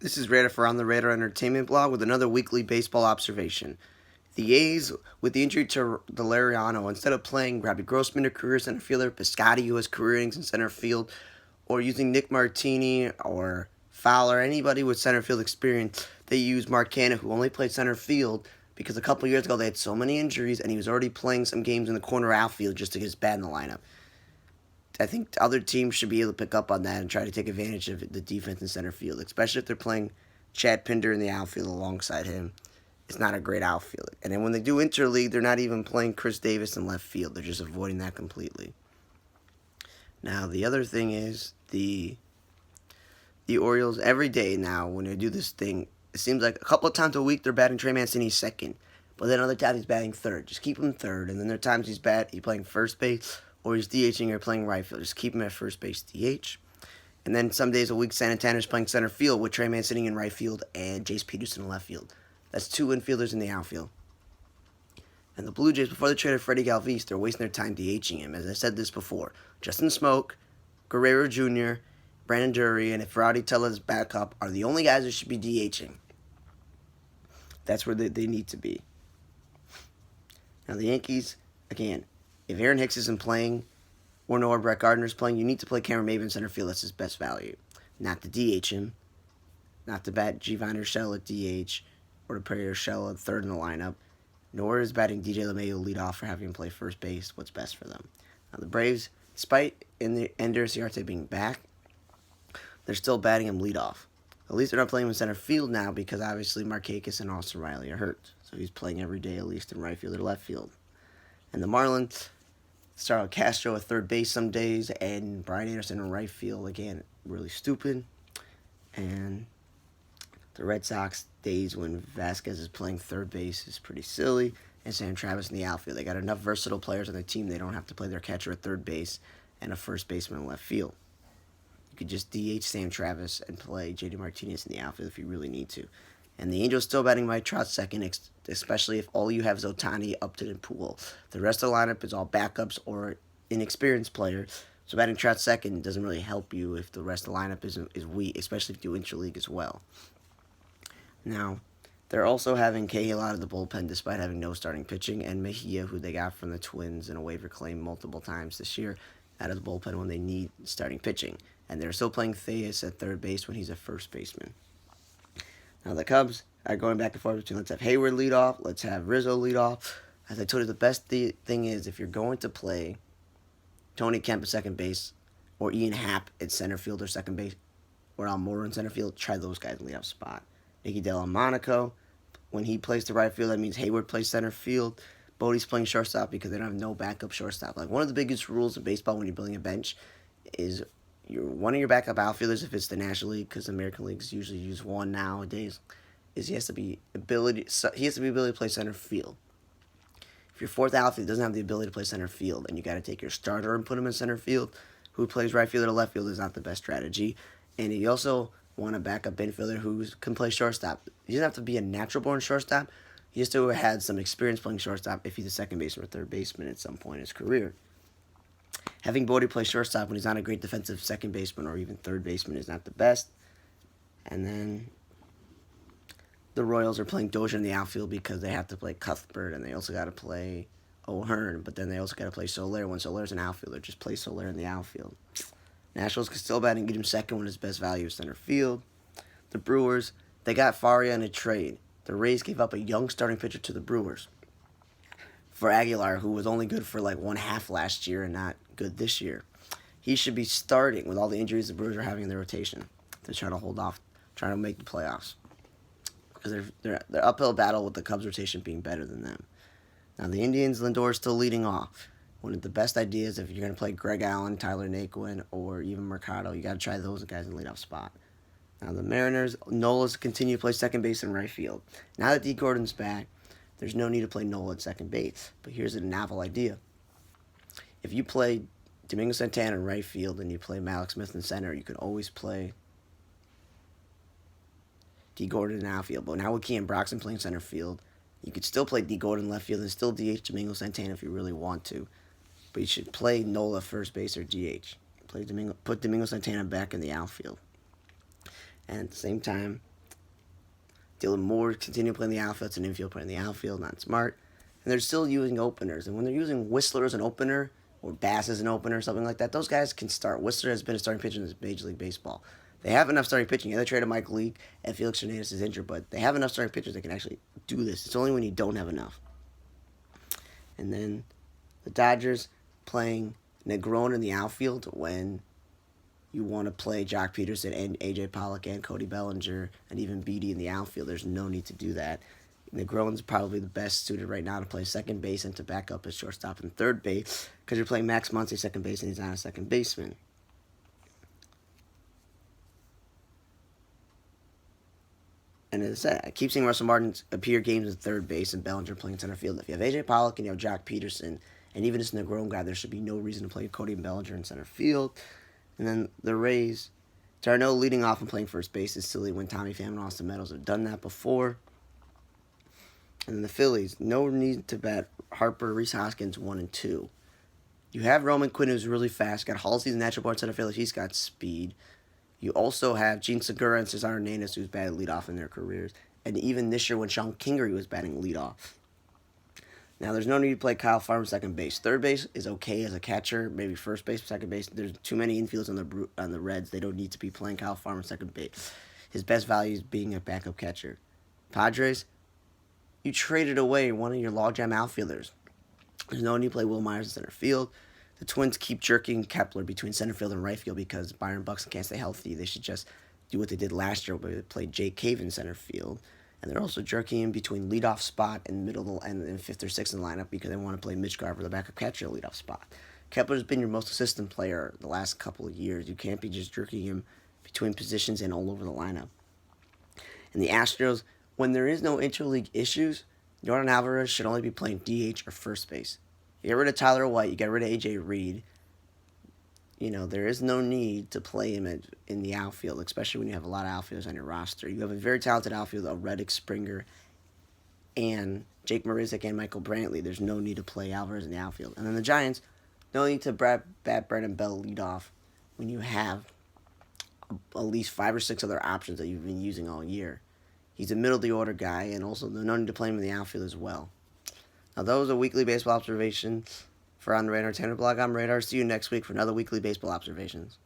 This is Radar for On the Radar Entertainment Blog with another weekly baseball observation. The A's, with the injury to Delariano, instead of playing Robbie Grossman, a career center fielder, Piscotty, who has career innings in center field, or using Nick Martini or Fowler, anybody with center field experience, they use Mark Canha, who only played center field because a couple years ago they had so many injuries and he was already playing some games in the corner outfield just to get his bat in the lineup. I think other teams should be able to pick up on that and try to take advantage of the defense in center field, especially if they're playing Chad Pinder in the outfield alongside him. It's not a great outfield. And then when they do interleague, they're not even playing Chris Davis in left field. They're just avoiding that completely. Now, the other thing is the Orioles, every day now, when they do this thing, it seems like a couple of times a week they're batting Trey Mancini second. But then other times he's batting third. Just keep him third. And then there are times he's playing first base, or he's DHing or playing right field. Just keep him at first base DH. And then some days a week, Santana's playing center field with Trey Mancini in right field and Jace Peterson in left field. That's two infielders in the outfield. And the Blue Jays, before they traded Freddie Galvis, they're wasting their time DHing him. As I said this before, Justin Smoke, Guerrero Jr., Brandon Drury, and if Rowdy Tella's backup are the only guys that should be DHing. That's where they need to be. Now the Yankees, again, if Aaron Hicks isn't playing, or no, Brett Gardner's playing, you need to play Cameron Maybin center field. That's his best value. Not to DH him, not to bat Giovanni Urshela at DH, or to put Urshela third in the lineup, nor is batting DJ LeMahieu lead off for having him play first base what's best for them. Now the Braves, despite Ender Inciarte being back, they're still batting him leadoff. At least they're not playing him in center field now because obviously Markakis and Austin Riley are hurt. So he's playing every day at least in right field or left field. And the Marlins start with Castro at third base some days and Brian Anderson in right field. Again, really stupid. And the Red Sox days when Vasquez is playing third base is pretty silly. And Sam Travis in the outfield. They got enough versatile players on the team. They don't have to play their catcher at third base and a first baseman in left field. You could just DH Sam Travis and play JD Martinez in the outfield if you really need to. And the Angels still batting Mike Trout second, especially if all you have is Ohtani, Upton, and Poole. The rest of the lineup is all backups or inexperienced players. So batting Trout second doesn't really help you if the rest of the lineup is weak, especially if you do interleague as well. Now, they're also having Cahill out of the bullpen despite having no starting pitching, and Mejia, who they got from the Twins in a waiver claim multiple times this year, out of the bullpen when they need starting pitching. And they're still playing Theus at third base when he's a first baseman. Now the Cubs are going back and forth between let's have Hayward lead off, let's have Rizzo lead off. As I told you, the best thing is if you're going to play Tony Kemp at second base, or Ian Happ at center field or second base, or Almora in center field, try those guys in the leadoff spot. Nicky Delmonico, when he plays to right field, that means Hayward plays center field. Bodie's playing shortstop because they don't have no backup shortstop. Like one of the biggest rules in baseball when you're building a bench is one of your backup outfielders, if it's the National League, because the American Leagues usually use one nowadays, is he has to be able to play center field. If your fourth outfielder doesn't have the ability to play center field, and you got to take your starter and put him in center field, who plays right field or left field is not the best strategy. And you also want a backup infielder who can play shortstop. He doesn't have to be a natural-born shortstop. He just to have had some experience playing shortstop if he's a second baseman or third baseman at some point in his career. Having Bodie play shortstop when he's not a great defensive second baseman or even third baseman is not the best. And then the Royals are playing Dozier in the outfield because they have to play Cuthbert and they also got to play O'Hearn, but then they also got to play Soler. When Soler's an outfielder, just play Soler in the outfield. Nationals can still bat and get him second when his best value is center field. The Brewers, they got Faria in a trade. The Rays gave up a young starting pitcher to the Brewers for Aguilar, who was only good for like one half last year and not good this year. He should be starting with all the injuries the Brewers are having in their rotation to try to hold off, trying to make the playoffs. Because they're uphill battle with the Cubs rotation being better than them. Now the Indians, Lindor is still leading off. One of the best ideas if you're going to play Greg Allen, Tyler Naquin, or even Mercado, you got to try those guys in the leadoff spot. Now the Mariners, Nola's continue to play second base and right field. Now that D. Gordon's back, there's no need to play Nola at second base. But here's a novel idea. If you play Domingo Santana in right field and you play Malik Smith in center, you can always play D. Gordon in outfield. But now with Kean Broxton playing center field, you could still play D. Gordon left field and still DH Domingo Santana if you really want to. But you should play Nola first base or DH. Put Domingo Santana back in the outfield. And at the same time, Dylan Moore continue playing the outfield. It's an infield playing the outfield, not smart. And they're still using openers. And when they're using Whistler as an opener, or Bass as an opener, or something like that, those guys can start. Whistler has been a starting pitcher in Major League Baseball. They have enough starting pitching. Yeah, they traded Mike Leake, and Felix Hernandez is injured, but they have enough starting pitchers that can actually do this. It's only when you don't have enough. And then the Dodgers playing Negron in the outfield when you want to play Jock Peterson and A.J. Pollock and Cody Bellinger and even Beatty in the outfield. There's no need to do that. Negron's probably the best suited right now to play second base and to back up as shortstop and third base because you're playing Max Muncy second base and he's not a second baseman. And as I said, I keep seeing Russell Martin appear games at third base and Bellinger playing center field. If you have A.J. Pollock and you have Jock Peterson and even this Negron guy, there should be no reason to play Cody Bellinger in center field. And then the Rays, Darno leading off and playing first base is silly when Tommy Pham and Austin Meadows have done that before. And then the Phillies, no need to bet Harper, Rhys Hoskins 1 and 2. You have Roman Quinn, who's really fast. Got Halsey's natural born center fielder. He's got speed. You also have Gene Segura and Cesar Hernandez, who's batted leadoff in their careers. And even this year when Sean Kingery was batting leadoff. Now, there's no need to play Kyle Farmer second base. Third base is okay as a catcher. Maybe first base, second base. There's too many infields on the Reds. They don't need to be playing Kyle Farmer second base. His best value is being a backup catcher. Padres, you traded away one of your logjam outfielders. There's no need to play Will Myers in center field. The Twins keep jerking Kepler between center field and right field because Byron Buxton can't stay healthy. They should just do what they did last year where they played Jake Cave in center field. And they're also jerking him between leadoff spot and middle and fifth or sixth in the lineup because they want to play Mitch Garver, the backup catcher, leadoff spot. Kepler's been your most consistent player the last couple of years. You can't be just jerking him between positions and all over the lineup. And the Astros, when there is no interleague issues, Jordan Alvarez should only be playing DH or first base. You get rid of Tyler White, you get rid of A.J. Reed. There is no need to play him in the outfield, especially when you have a lot of outfielders on your roster. You have a very talented outfield of Reddick, Springer, and Jake Marisnik and Michael Brantley. There's no need to play Alvarez in the outfield. And then the Giants, no need to bat Brandon Bell lead off when you have at least 5 or 6 other options that you've been using all year. He's a middle-of-the-order guy, and also no need to play him in the outfield as well. Now, that was a weekly baseball observation for On the Radar Entertainment Blog. I'm Radar. See you next week for another weekly baseball observations.